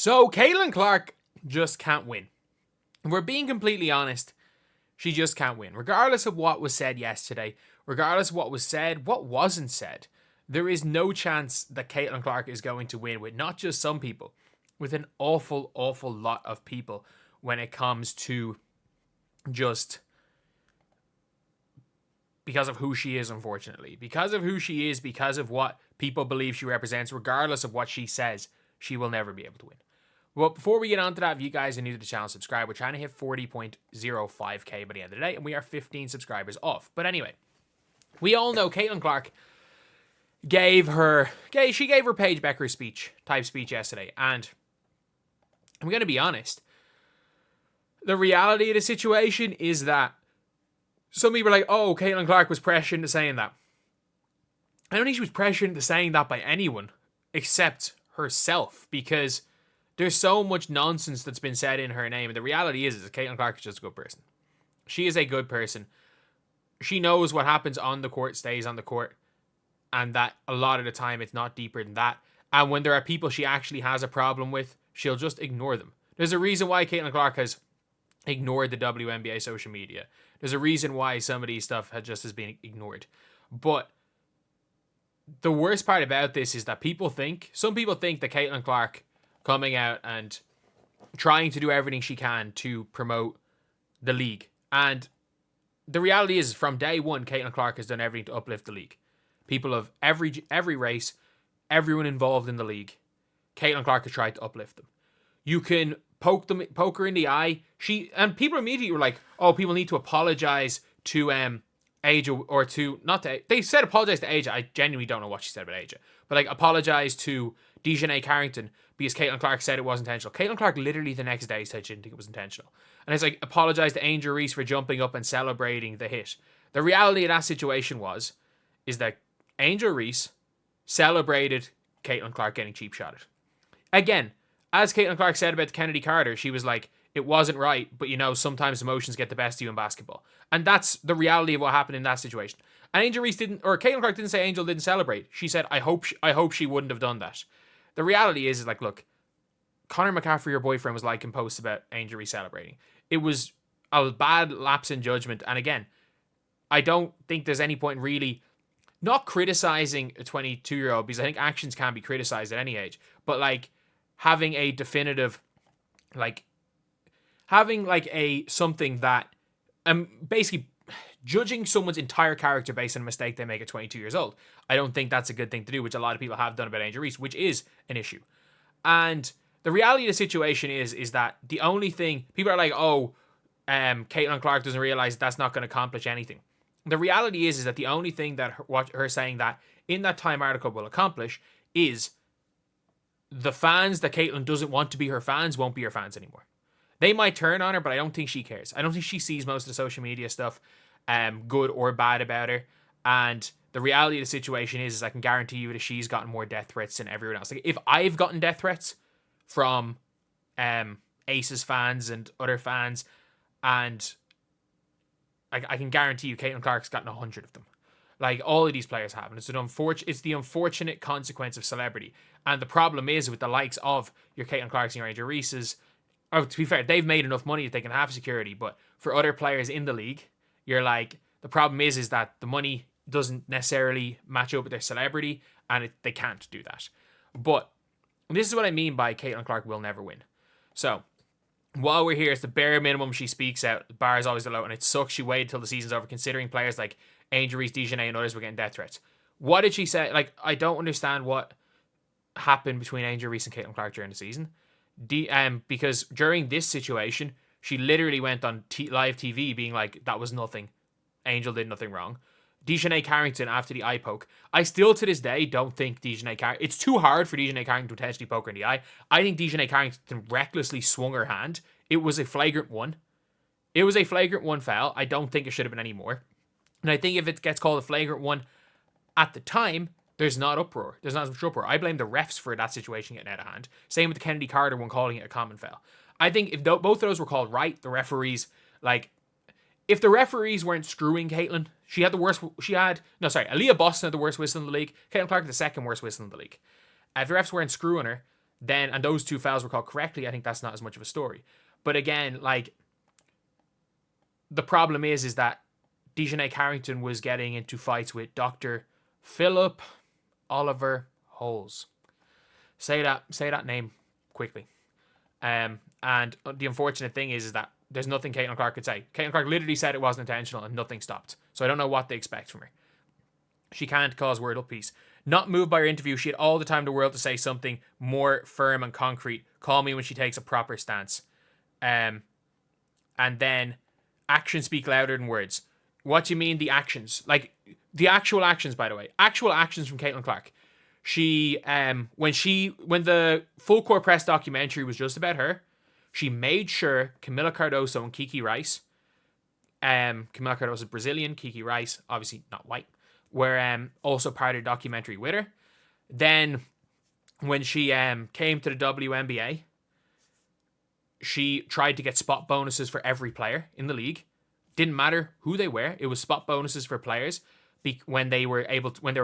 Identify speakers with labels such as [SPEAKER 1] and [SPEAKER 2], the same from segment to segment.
[SPEAKER 1] So, Caitlin Clark just can't win. If we're being completely honest, she just can't win. Regardless of what was said yesterday, regardless of what was said, what wasn't said, there is no chance that Caitlin Clark is going to win with not just some people, with an awful, awful lot of people when it comes to just because of who she is, unfortunately. Because of who she is, because of what people believe she represents, regardless of what she says, she will never be able to win. Well, before we get on to that, if you guys are new to the channel, subscribe. We're trying to hit 40.05k by the end of the day, and we are 15 subscribers off. But anyway, we all know Caitlin Clark gave her Paige Becker speech yesterday, and I'm going to be honest. The reality of the situation is that some people are like, oh, Caitlin Clark was pressured into saying that. I don't think she was pressured into saying that by anyone except herself, because there's so much nonsense that's been said in her name. And the reality is that Caitlin Clark is just a good person. She is a good person. She knows what happens on the court stays on the court. And that a lot of the time it's not deeper than that. And when there are people she actually has a problem with, she'll just ignore them. There's a reason why Caitlin Clark has ignored the WNBA social media. There's a reason why some of these stuff has been ignored. But the worst part about this is that some people think that Caitlin Clark coming out and trying to do everything she can to promote the league. And the reality is, from day one, Caitlin Clark has done everything to uplift the league. People of every race, everyone involved in the league, Caitlin Clark has tried to uplift them. You can poke her in the eye. People immediately were like, oh, people need to apologize to Aja, or to, not to, they said apologize to Aja. I genuinely don't know what she said about Aja, but like apologize to Dejanay Carrington because Caitlin Clark said it wasn't intentional. Caitlin Clark literally the next day said she didn't think it was intentional. And it's like, apologize to Angel Reese for jumping up and celebrating the hit. The reality of that situation is that Angel Reese celebrated Caitlin Clark getting cheap shotted. Again, as Caitlin Clark said about Kennedy Carter, she was like, it wasn't right, but sometimes emotions get the best of you in basketball. And that's the reality of what happened in that situation. And Angel Reese Caitlin Clark didn't say Angel didn't celebrate. She said, I hope she wouldn't have done that. The reality is like, look, Connor McCaffrey, your boyfriend, was liking posts about Angel Reese celebrating. It was a bad lapse in judgment. And again, I don't think there's any point really not criticizing a 22-year-old, because I think actions can be criticized at any age, but like having a definitive, like having like something that, basically judging someone's entire character based on a mistake they make at 22 years old. I don't think that's a good thing to do, which a lot of people have done about Angel Reese, which is an issue. And the reality of the situation is that the only thing, people are like, oh, Caitlin Clark doesn't realize that's not going to accomplish anything. The reality is that the only thing that her saying that in that Time article will accomplish is the fans that Caitlin doesn't want to be her fans won't be her fans anymore. They might turn on her, but I don't think she cares. I don't think she sees most of the social media stuff, good or bad about her. And the reality of the situation is I can guarantee you that she's gotten more death threats than everyone else. Like, if I've gotten death threats from Aces fans and other fans, and I can guarantee you Caitlin Clark's gotten 100 of them. Like, all of these players have. And it's the unfortunate consequence of celebrity. And the problem is with the likes of your Caitlin Clarks and your Angel Reese's, to be fair, they've made enough money that they can have security. But for other players in the league, you're like, the problem is that the money doesn't necessarily match up with their celebrity, and they can't do that. But this is what I mean by Caitlin Clark will never win. So, while we're here, it's the bare minimum she speaks out. The bar is always low, and it sucks she waited till the season's over, considering players like Angel Reese, Dejanay, and others were getting death threats. What did she say? Like, I don't understand what happened between Angel Reese and Caitlin Clark during the season. Because during this situation, she literally went on live TV being like, that was nothing. Angel did nothing wrong. Dejanay Carrington, after the eye poke, I still to this day don't think Dejanay Carrington, it's too hard for Dejanay Carrington to potentially poke her in the eye. I think Dejanay Carrington recklessly swung her hand. It was a flagrant one. It was a flagrant one foul. I don't think it should have been any more. And I think if it gets called a flagrant one at the time, there's not uproar. There's not as much uproar. I blame the refs for that situation getting out of hand. Same with the Kennedy Carter one, calling it a common foul. I think if both of those were called right, the referees, like, if the referees weren't screwing Caitlin, Aaliyah Boston had the worst whistle in the league. Caitlin Clark had the second worst whistle in the league. If the refs weren't screwing her, then, and those 2 fouls were called correctly, I think that's not as much of a story. But again, like, the problem is that Dejanay Carrington was getting into fights with Dr. Philip Oliver Holes. Say that name quickly. And the unfortunate thing is that there's nothing Caitlin Clark could say. Caitlin Clark literally said it wasn't intentional and nothing stopped. So I don't know what they expect from her. She can't cause world peace. Not moved by her interview, she had all the time in the world to say something more firm and concrete. Call me when she takes a proper stance. And then actions speak louder than words. What do you mean the actions? Like, the actual actions, by the way. Actual actions from Caitlin Clark. She, when the full court press documentary was just about her, she made sure Camila Cardoso and Kiki Rice, Camila Cardoso is Brazilian, Kiki Rice, obviously not white, were also part of the documentary with her. Then, when she came to the WNBA, she tried to get spot bonuses for every player in the league. Didn't matter who they were; it was spot bonuses for players when they were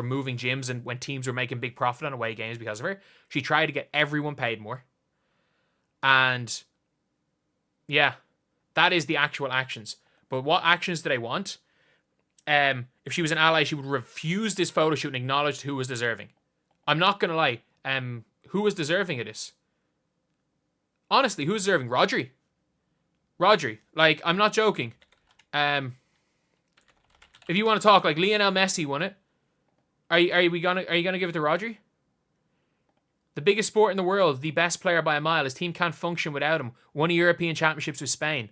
[SPEAKER 1] moving gyms and when teams were making big profit on away games because of her. She tried to get everyone paid more. And yeah, that is the actual actions. But what actions do they want? If she was an ally, she would refuse this photo shoot and acknowledge who was deserving. I'm not going to lie. Who was deserving of this? Honestly, who's deserving? Rodri. Like, I'm not joking. If you want to talk, like, Lionel Messi won it. Are you gonna give it to Rodri? The biggest sport in the world, the best player by a mile. His team can't function without him. Won a European Championships with Spain.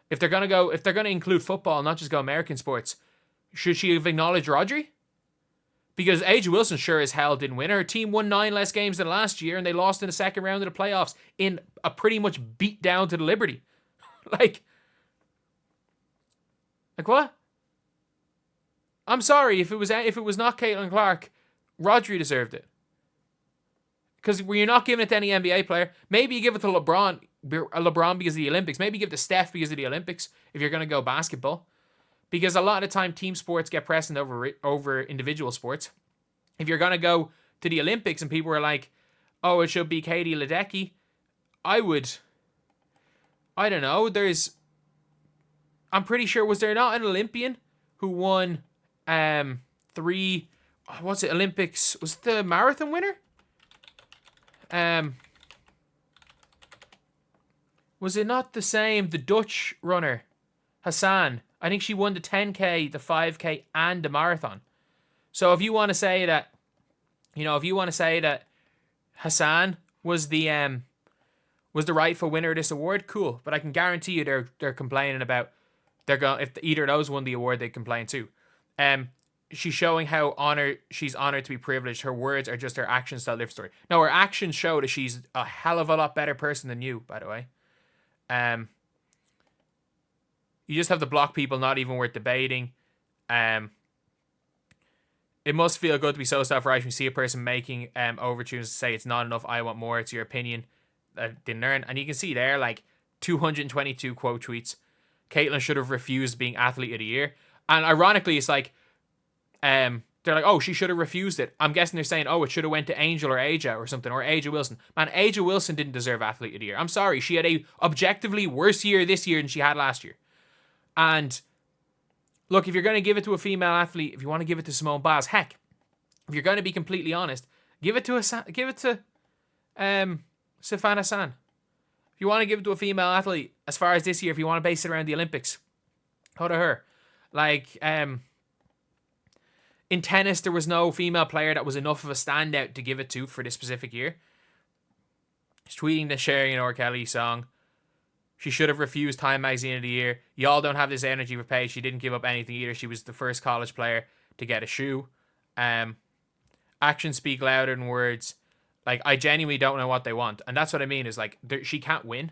[SPEAKER 1] If they're gonna include football, not just go American sports, should she have acknowledged Rodri? Because A'ja Wilson sure as hell didn't win. Her team won 9 less games than last year, and they lost in the second round of the playoffs in a pretty much beat down to the Liberty. like what? I'm sorry, if it was not Caitlin Clark, Rodri deserved it. Because you're not giving it to any NBA player. Maybe you give it to LeBron because of the Olympics. Maybe you give it to Steph because of the Olympics if you're going to go basketball. Because a lot of the time, team sports get precedent over individual sports. If you're going to go to the Olympics and people are like, oh, it should be Katie Ledecky, I don't know, I'm pretty sure, was there not an Olympian who won 3, Olympics, was it the marathon winner? Was it not the Dutch runner, Hassan? I think she won the 10K, the 5K, and the marathon. So if you want to say that, Hassan was the rightful winner of this award, cool. But I can guarantee you they're complaining about, if either of those won the award, they'd complain too. She's showing how she's honored to be privileged. Her words are just her actions tell live story. No, her actions show that she's a hell of a lot better person than you, by the way. You just have to block people not even worth debating. It must feel good to be so self-righteous when you see a person making overtures to say it's not enough, I want more, it's your opinion. Didn't earn. And you can see there, like, 222 quote tweets. Caitlin should have refused being athlete of the year. And ironically, it's like, they're like, oh, she should have refused it. I'm guessing they're saying, oh, it should have went to Angel or A'ja or something, or A'ja Wilson. Man, A'ja Wilson didn't deserve athlete of the year. I'm sorry. She had a objectively worse year this year than she had last year. And look, if you're going to give it to a female athlete, if you want to give it to Simone Biles, heck, if you're going to be completely honest, give it to Sifan Hassan. If you want to give it to a female athlete, as far as this year, if you want to base it around the Olympics, go to her. Like, in tennis, there was no female player that was enough of a standout to give it to for this specific year. She's tweeting the Sherry and R. Kelly song. She should have refused Time Magazine of the Year. Y'all don't have this energy for Paige. She didn't give up anything either. She was the first college player to get a shoe. Actions speak louder than words. Like, I genuinely don't know what they want. And that's what I mean is, like, she can't win.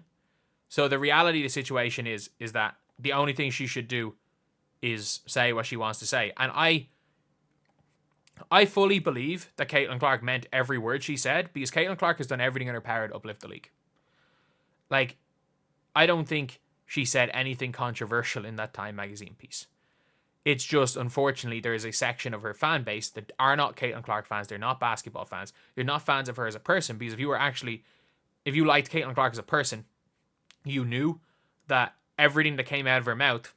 [SPEAKER 1] So the reality of the situation is that the only thing she should do is say what she wants to say. And I fully believe that Caitlin Clark meant every word she said, because Caitlin Clark has done everything in her power to uplift the league. Like, I don't think she said anything controversial in that Time Magazine piece. It's just, unfortunately, there is a section of her fan base that are not Caitlin Clark fans. They're not basketball fans. They're not fans of her as a person. Because if you liked Caitlin Clark as a person, you knew that everything that came out of her mouth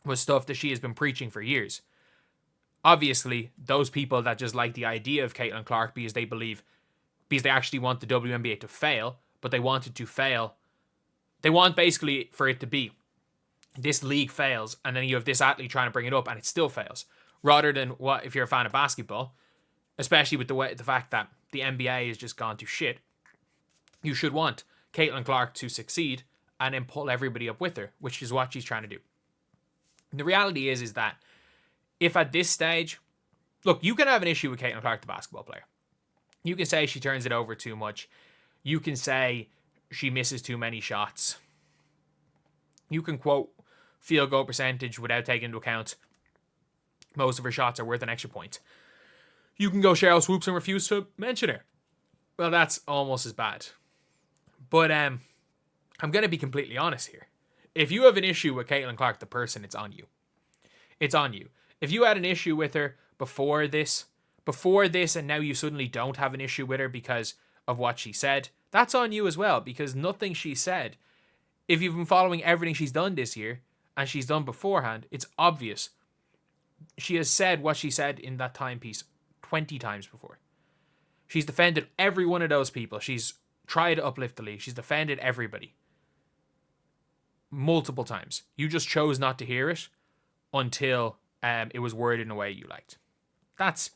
[SPEAKER 1] was stuff that she has been preaching for years. Obviously, those people that just like the idea of Caitlin Clark because they actually want the WNBA to fail, but they want it to fail. They want basically for it to be this league fails, and then you have this athlete trying to bring it up, and it still fails. Rather than what if you're a fan of basketball, especially with the fact that the NBA has just gone to shit, you should want Caitlin Clark to succeed and then pull everybody up with her, which is what she's trying to do. And the reality is that if at this stage, look, you can have an issue with Caitlin Clark, the basketball player. You can say she turns it over too much. You can say she misses too many shots. You can quote field goal percentage without taking into account most of her shots are worth an extra point. You can go Cheryl Swoops and refuse to mention her. Well, that's almost as bad. But I'm going to be completely honest here. If you have an issue with Caitlin Clark, the person, it's on you. It's on you. If you had an issue with her before this, and now you suddenly don't have an issue with her because of what she said, that's on you as well, because nothing she said, if you've been following everything she's done this year, and she's done beforehand, it's obvious. She has said what she said in that timepiece 20 times before. She's defended every one of those people. She's tried to uplift the league. She's defended everybody. Multiple times. You just chose not to hear it until it was worded in a way you liked. That's,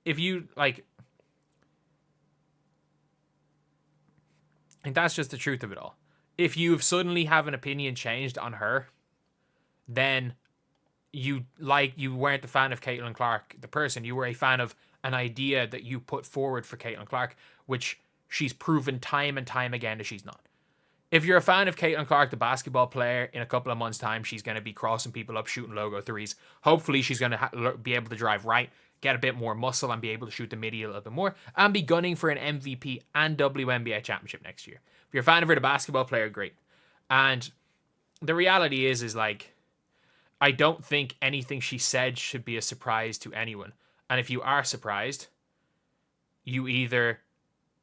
[SPEAKER 1] if you, like, and that's just the truth of it all. If you suddenly have an opinion changed on her, then you weren't a fan of Caitlin Clark, the person. You were a fan of an idea that you put forward for Caitlin Clark, which she's proven time and time again that she's not. If you're a fan of Caitlin Clark, the basketball player, in a couple of months' time, she's going to be crossing people up, shooting logo threes. Hopefully, she's going to be able to drive right, get a bit more muscle, and be able to shoot the midi a little bit more, and be gunning for an MVP and WNBA championship next year. If you're a fan of her, the basketball player, great. And the reality is like, I don't think anything she said should be a surprise to anyone. And if you are surprised, you either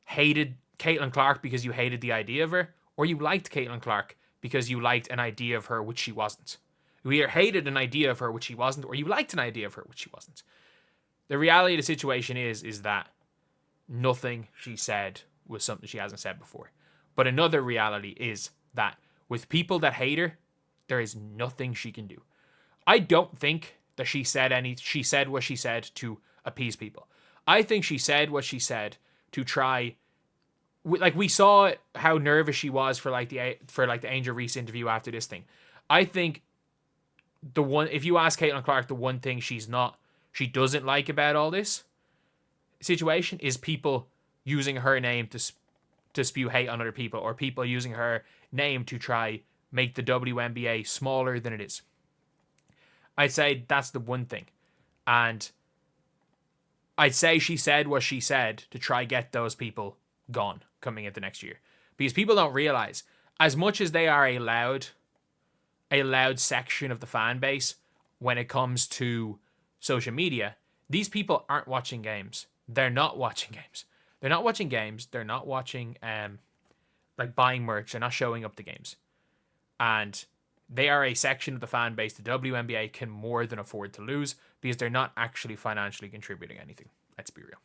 [SPEAKER 1] hated Caitlin Clark because you hated the idea of her, or you liked Caitlin Clark because you liked an idea of her which she wasn't. You either hated an idea of her which she wasn't, or you liked an idea of her which she wasn't. The reality of the situation is that nothing she said was something she hasn't said before. But another reality is that with people that hate her, there is nothing she can do. I don't think that she said what she said to appease people. I think she said what she said to try, like, we saw how nervous she was for the Angel Reese interview after this thing. I think if you ask Caitlin Clark, the one thing she doesn't like about all this situation is people using her name to spew hate on other people, or people using her name to try make the WNBA smaller than it is. I'd say that's the one thing. And I'd say she said what she said to try get those people gone coming into next year. Because people don't realize, as much as they are a loud section of the fan base when it comes to social media, these people aren't watching games. They're not watching games. They're not watching games. They're not watching buying merch. They're not showing up to games. And they are a section of the fan base the WNBA can more than afford to lose because they're not actually financially contributing anything. Let's be real.